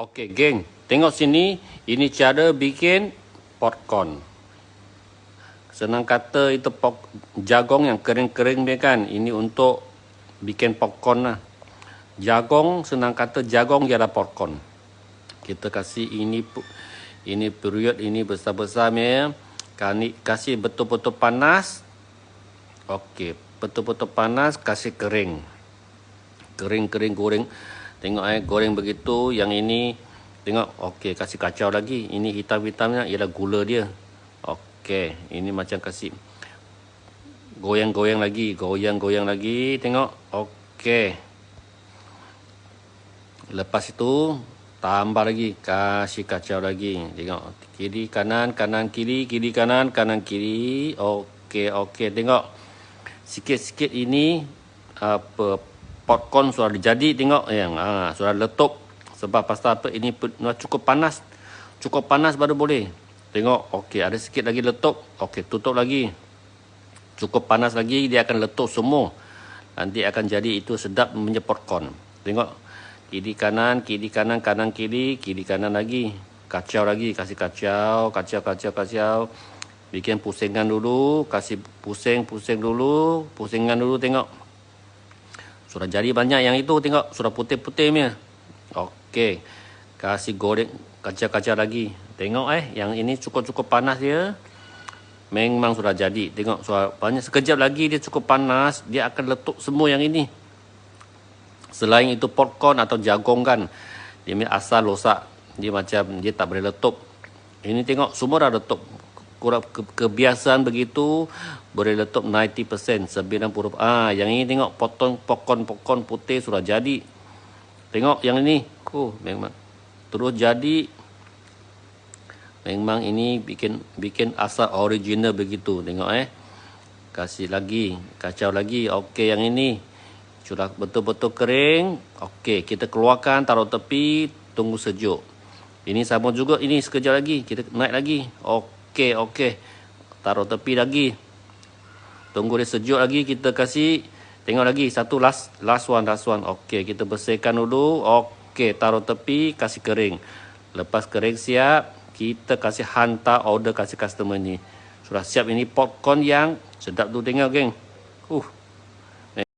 Okey, geng. Tengok sini. Ini cara bikin popcorn. Senang kata itu jagung yang kering-kering dia kan. Ini untuk bikin popcorn lah. Jagung, senang kata jagung ialah popcorn. Kita kasih ini period ini besar-besar ya. Kasih betul-betul panas. Okey, betul-betul panas, kasih kering. Kering-kering goreng. Tengok goreng begitu. Yang ini tengok, okey, kasih kacau lagi. Ini hitam-hitamnya ialah gula dia. Okey, ini macam kasih goyang-goyang lagi, goyang-goyang lagi. Tengok. Okey. Lepas itu tambah lagi, kasih kacau lagi. Tengok, kiri kanan, kanan kiri, kiri kanan, kanan kiri. Okey, okey. Tengok. Sikit-sikit ini apa popcorn sudah jadi, tengok yang sudah letup. Sebab pasal apa, ini cukup panas. Cukup panas baru boleh. Tengok, okey, ada sikit lagi letup. Okey, tutup lagi. Cukup panas lagi, dia akan letup semua. Nanti akan jadi itu sedap punya popcorn. Tengok, kiri kanan, kiri kanan, kanan kiri, kiri kanan lagi. Kacau lagi, kasih kacau, kacau. Bikin pusingan dulu, kasih pusing dulu, pusingan dulu, tengok. Sudah jadi banyak yang itu, tengok. Sudah putih-putih punya. Okey. Kasih goreng, kacau-kacau lagi. Tengok yang ini cukup-cukup panas dia. Memang sudah jadi. Tengok, sudah banyak. Sekejap lagi dia cukup panas, dia akan letup semua yang ini. Selain itu popcorn atau jagung kan, dia punya asal rosak. Dia macam, dia tak boleh letup. Ini tengok, semua dah letup. Kurang kebiasaan begitu boleh letup 90%, 90%. Yang ini tengok, potong popcorn putih sudah jadi. Tengok yang ini. Memang terus jadi. Memang ini bikin asal original begitu. Tengok kasih lagi, kacau lagi. Okey, yang ini sudah betul-betul kering. Okey, kita keluarkan, taruh tepi, tunggu sejuk. Ini sama juga, ini sekejap lagi kita naik lagi. Okey. Taruh tepi lagi. Tunggu dia sejuk lagi, kita kasih. Tengok lagi, satu last one. Okey, kita bersihkan dulu. Okey, taruh tepi, kasih kering. Lepas kering siap, kita kasih hantar order, kasih customer ni. Sudah siap ini popcorn yang sedap tu, tengok geng.